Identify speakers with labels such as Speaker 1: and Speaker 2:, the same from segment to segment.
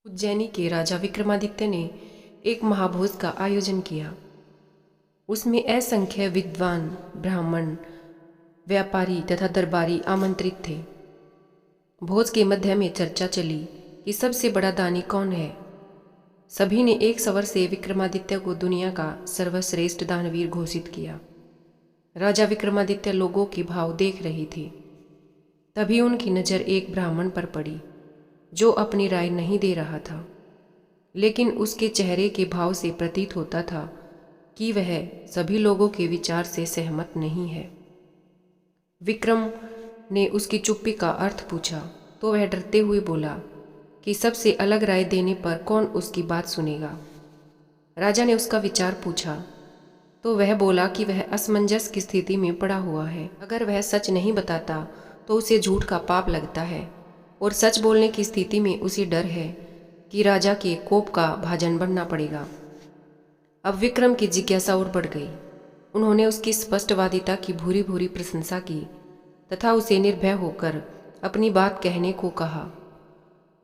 Speaker 1: उज्जैनी के राजा विक्रमादित्य ने एक महाभोज का आयोजन किया। उसमें असंख्य विद्वान, ब्राह्मण, व्यापारी तथा दरबारी आमंत्रित थे। भोज के मध्य में चर्चा चली कि सबसे बड़ा दानी कौन है। सभी ने एक स्वर से विक्रमादित्य को दुनिया का सर्वश्रेष्ठ दानवीर घोषित किया। राजा विक्रमादित्य लोगों के भाव देख रहे थे। तभी उनकी नज़र एक ब्राह्मण पर पड़ी जो अपनी राय नहीं दे रहा था, लेकिन उसके चेहरे के भाव से प्रतीत होता था कि वह सभी लोगों के विचार से सहमत नहीं है। विक्रम ने उसकी चुप्पी का अर्थ पूछा तो वह डरते हुए बोला कि सबसे अलग राय देने पर कौन उसकी बात सुनेगा। राजा ने उसका विचार पूछा तो वह बोला कि वह असमंजस की स्थिति में पड़ा हुआ है। अगर वह सच नहीं बताता तो उसे झूठ का पाप लगता है, और सच बोलने की स्थिति में उसे डर है कि राजा के कोप का भाजन बनना पड़ेगा। अब विक्रम की जिज्ञासा और बढ़ गई। उन्होंने उसकी स्पष्टवादिता की भूरी भूरी प्रशंसा की तथा उसे निर्भय होकर अपनी बात कहने को कहा।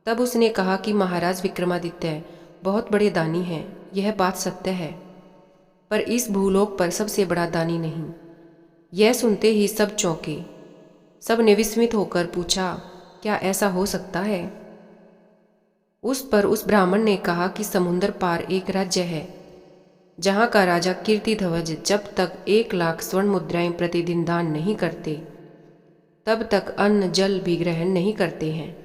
Speaker 1: तब उसने कहा कि महाराज विक्रमादित्य बहुत बड़े दानी हैं, यह बात सत्य है, पर इस भूलोक पर सबसे बड़ा दानी नहीं। यह सुनते ही सब चौंके। सब ने विस्मित होकर पूछा, क्या ऐसा हो सकता है? उस पर उस ब्राह्मण ने कहा कि समुद्र पार एक राज्य है जहाँ का राजा कीर्तिध्वज जब तक 1,00,000 स्वर्ण मुद्राएं प्रतिदिन दान नहीं करते तब तक अन्न जल भी ग्रहण नहीं करते हैं।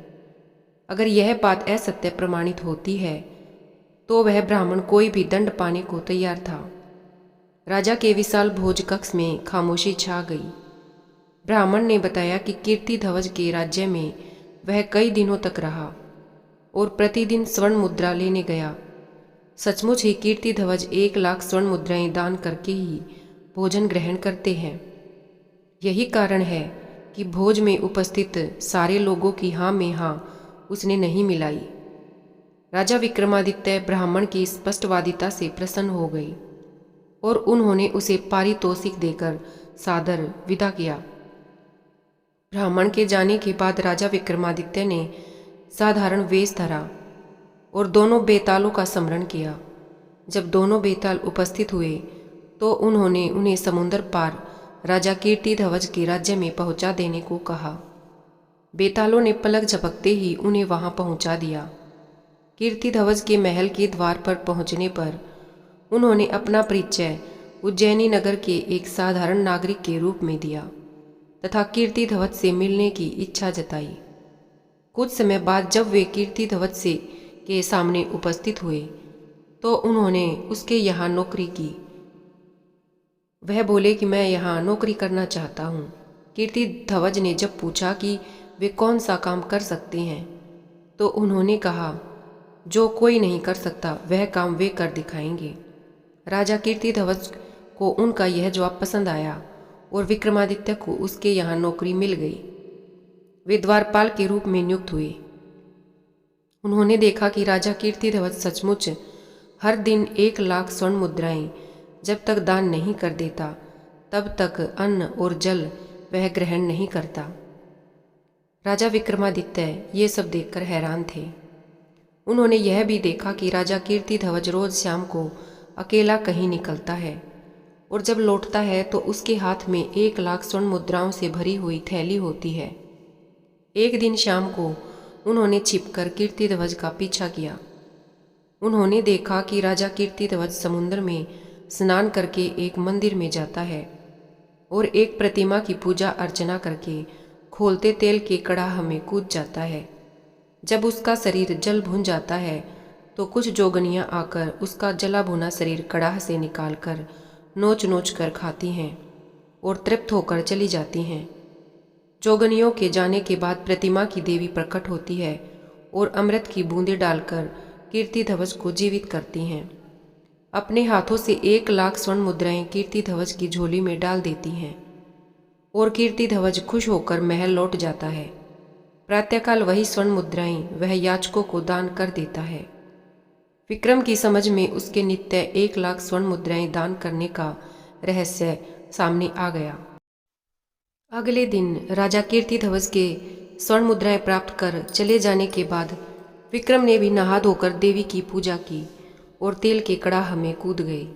Speaker 1: अगर यह बात असत्य प्रमाणित होती है तो वह ब्राह्मण कोई भी दंड पाने को तैयार था। राजा के विशाल भोज कक्ष में खामोशी छा गई। ब्राह्मण ने बताया कि कीर्तिध्वज के राज्य में वह कई दिनों तक रहा और प्रतिदिन स्वर्ण मुद्रा लेने गया। सचमुच ही कीर्तिध्वज 1,00,000 स्वर्ण मुद्राएं दान करके ही भोजन ग्रहण करते हैं। यही कारण है कि भोज में उपस्थित सारे लोगों की हाँ में हाँ उसने नहीं मिलाई। राजा विक्रमादित्य ब्राह्मण की स्पष्टवादिता से प्रसन्न हो गई और उन्होंने उसे पारितोषिक देकर सादर विदा किया। ब्राह्मण के जाने के बाद राजा विक्रमादित्य ने साधारण वेश धरा और दोनों बेतालों का स्मरण किया। जब दोनों बेताल उपस्थित हुए तो उन्होंने उन्हें समुद्र पार राजा कीर्तिध्वज के राज्य में पहुंचा देने को कहा। बेतालों ने पलक झपकते ही उन्हें वहां पहुंचा दिया। कीर्तिध्वज के महल के द्वार पर पहुंचने पर उन्होंने अपना परिचय उज्जैनी नगर के एक साधारण नागरिक के रूप में दिया तथा कीर्तिध्वज से मिलने की इच्छा जताई। कुछ समय बाद जब वे कीर्तिध्वज से के सामने उपस्थित हुए तो उन्होंने उसके यहाँ नौकरी की। वह बोले कि मैं यहाँ नौकरी करना चाहता हूँ। कीर्तिध्वज ने जब पूछा कि वे कौन सा काम कर सकते हैं तो उन्होंने कहा, जो कोई नहीं कर सकता वह काम वे कर दिखाएंगे। राजा कीर्तिध्वज को उनका यह जवाब पसंद आया और विक्रमादित्य को उसके यहाँ नौकरी मिल गई। वे द्वारपाल के रूप में नियुक्त हुए। उन्होंने देखा कि राजा कीर्तिध्वज सचमुच हर दिन 1,00,000 स्वर्ण मुद्राएं जब तक दान नहीं कर देता तब तक अन्न और जल वह ग्रहण नहीं करता। राजा विक्रमादित्य ये सब देखकर हैरान थे। उन्होंने यह भी देखा कि राजा कीर्तिध्वज रोज शाम को अकेला कहीं निकलता है और जब लौटता है तो उसके हाथ में 1,00,000 स्वर्ण मुद्राओं से भरी हुई थैली होती है। एक दिन शाम को उन्होंने छिपकर कीर्तिध्वज का पीछा किया। उन्होंने देखा कि राजा कीर्तिध्वज समुद्र में स्नान करके एक मंदिर में जाता है और एक प्रतिमा की पूजा अर्चना करके खोलते तेल के कड़ाह में कूद जाता है। जब उसका शरीर जल भुन जाता है तो कुछ जोगनियां आकर उसका जला भुना शरीर कड़ाह से निकालकर नोच नोच कर खाती हैं और तृप्त होकर चली जाती हैं। जोगनियों के जाने के बाद प्रतिमा की देवी प्रकट होती है और अमृत की बूंदें डालकर कीर्तिध्वज को जीवित करती हैं। अपने हाथों से 1,00,000 स्वर्ण मुद्राएं कीर्तिध्वज की झोली में डाल देती हैं और कीर्तिध्वज खुश होकर महल लौट जाता है। प्रातःकाल वही स्वर्ण मुद्राएं वह याचकों को दान कर देता है। विक्रम की समझ में उसके नित्य 1,00,000 स्वर्ण मुद्राएं दान करने का रहस्य सामने आ गया। अगले दिन राजा कीर्तिध्वज के स्वर्ण मुद्राएं प्राप्त कर चले जाने के बाद विक्रम ने भी नहा धोकर देवी की पूजा की और तेल के कड़ाह में कूद गए।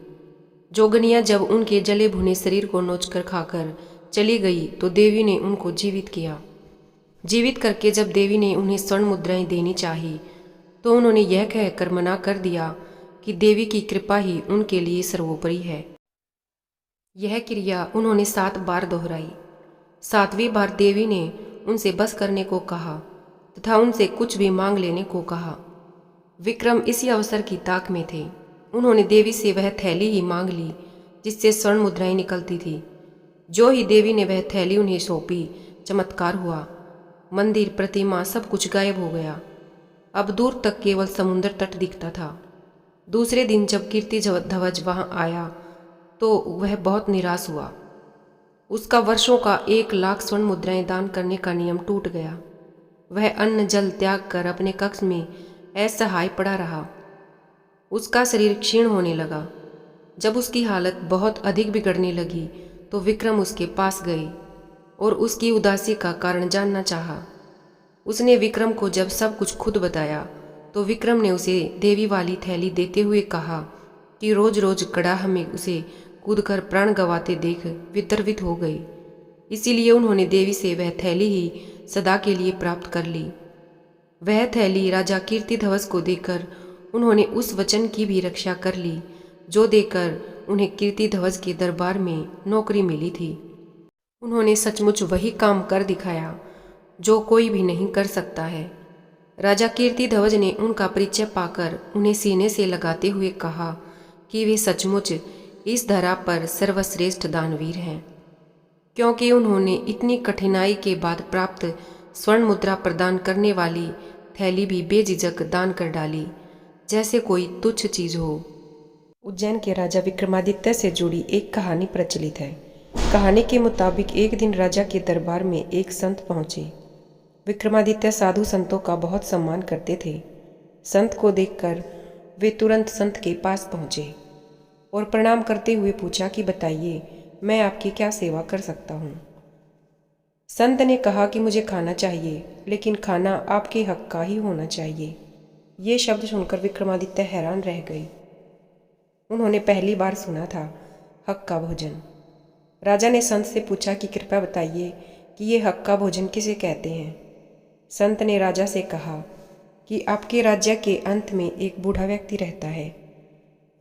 Speaker 1: जोगनियाँ जब उनके जले भुने शरीर को नोचकर खाकर चली गई तो देवी ने उनको जीवित किया। जीवित करके जब देवी ने उन्हें स्वर्ण मुद्राएं देनी चाही तो उन्होंने यह कहकर मना कर दिया कि देवी की कृपा ही उनके लिए सर्वोपरि है। यह क्रिया उन्होंने 7 बार दोहराई। 7वीं बार देवी ने उनसे बस करने को कहा तथा उनसे कुछ भी मांग लेने को कहा। विक्रम इसी अवसर की ताक में थे। उन्होंने देवी से वह थैली ही मांग ली जिससे स्वर्ण मुद्राएं निकलती थी। जो ही देवी ने वह थैली उन्हें सौंपी, चमत्कार हुआ। मंदिर, प्रतिमा सब कुछ गायब हो गया। अब दूर तक केवल समुद्र तट दिखता था। दूसरे दिन जब कीर्ति ध्वज वहां आया तो वह बहुत निराश हुआ। उसका वर्षों का 1 लाख स्वर्ण मुद्राएं दान करने का नियम टूट गया। वह अन्न जल त्याग कर अपने कक्ष में असहाय पड़ा रहा। उसका शरीर क्षीण होने लगा। जब उसकी हालत बहुत अधिक बिगड़ने लगी तो विक्रम उसके पास गए और उसकी उदासी का कारण जानना चाहा। उसने विक्रम को जब सब कुछ खुद बताया तो विक्रम ने उसे देवी वाली थैली देते हुए कहा कि रोज रोज कड़ाह में उसे कूदकर प्राण गंवाते देख विद्रवित हो गई। इसीलिए उन्होंने देवी से वह थैली ही सदा के लिए प्राप्त कर ली। वह थैली राजा कीर्तिध्वज को देकर उन्होंने उस वचन की भी रक्षा कर ली जो देकर उन्हें कीर्तिध्वज के दरबार में नौकरी मिली थी। उन्होंने सचमुच वही काम कर दिखाया जो कोई भी नहीं कर सकता है। राजा कीर्तिध्वज ने उनका परिचय पाकर उन्हें सीने से लगाते हुए कहा कि वे सचमुच इस धरा पर सर्वश्रेष्ठ दानवीर हैं, क्योंकि उन्होंने इतनी कठिनाई के बाद प्राप्त स्वर्ण मुद्रा प्रदान करने वाली थैली भी बेझिझक दान कर डाली, जैसे कोई तुच्छ चीज हो। उज्जैन के राजा विक्रमादित्य से जुड़ी एक कहानी प्रचलित है। कहानी के मुताबिक एक दिन राजा के दरबार में एक संत पहुंचे। विक्रमादित्य साधु संतों का बहुत सम्मान करते थे। संत को देखकर वे तुरंत संत के पास पहुंचे और प्रणाम करते हुए पूछा कि बताइए, मैं आपकी क्या सेवा कर सकता हूँ। संत ने कहा कि मुझे खाना चाहिए, लेकिन खाना आपके हक का ही होना चाहिए। ये शब्द सुनकर विक्रमादित्य हैरान रह गए। उन्होंने पहली बार सुना था हक का भोजन। राजा ने संत से पूछा कि कृपया बताइए कि ये हक का भोजन किसे कहते हैं। संत ने राजा से कहा कि आपके राज्य के अंत में एक बूढ़ा व्यक्ति रहता है।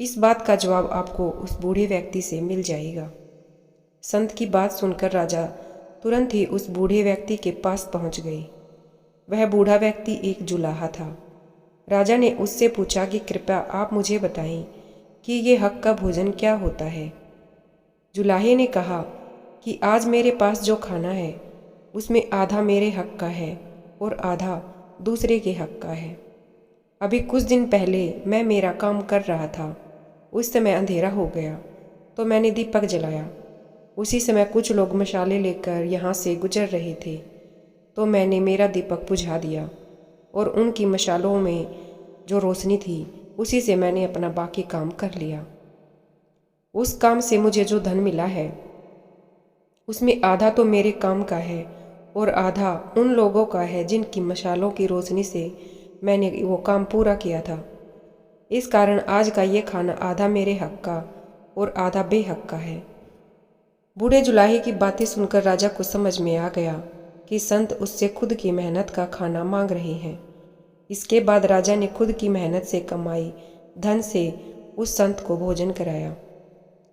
Speaker 1: इस बात का जवाब आपको उस बूढ़े व्यक्ति से मिल जाएगा। संत की बात सुनकर राजा तुरंत ही उस बूढ़े व्यक्ति के पास पहुंच गए। वह बूढ़ा व्यक्ति एक जुलाहा था। राजा ने उससे पूछा कि कृपया आप मुझे बताएं कि ये हक का भोजन क्या होता है। जुलाहे ने कहा कि आज मेरे पास जो खाना है उसमें आधा मेरे हक का है और आधा दूसरे के हक का है। अभी कुछ दिन पहले मैं मेरा काम कर रहा था। उस समय अंधेरा हो गया तो मैंने दीपक जलाया। उसी समय कुछ लोग मशाले लेकर यहाँ से गुजर रहे थे तो मैंने मेरा दीपक बुझा दिया और उनकी मशालों में जो रोशनी थी उसी से मैंने अपना बाकी काम कर लिया। उस काम से मुझे जो धन मिला है उसमें आधा तो मेरे काम का है और आधा उन लोगों का है जिनकी मशालों की रोशनी से मैंने वो काम पूरा किया था। इस कारण आज का ये खाना आधा मेरे हक का और आधा बेहक का है। बूढ़े जुलाहे की बातें सुनकर राजा को समझ में आ गया कि संत उससे खुद की मेहनत का खाना मांग रहे हैं। इसके बाद राजा ने खुद की मेहनत से कमाई धन से उस संत को भोजन कराया।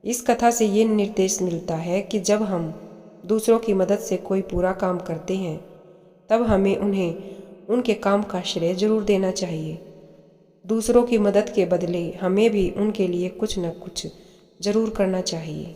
Speaker 1: इस कथा से ये निर्देश मिलता है कि जब हम दूसरों की मदद से कोई पूरा काम करते हैं तब हमें उन्हें उनके काम का श्रेय जरूर देना चाहिए। दूसरों की मदद के बदले हमें भी उनके लिए कुछ न कुछ जरूर करना चाहिए।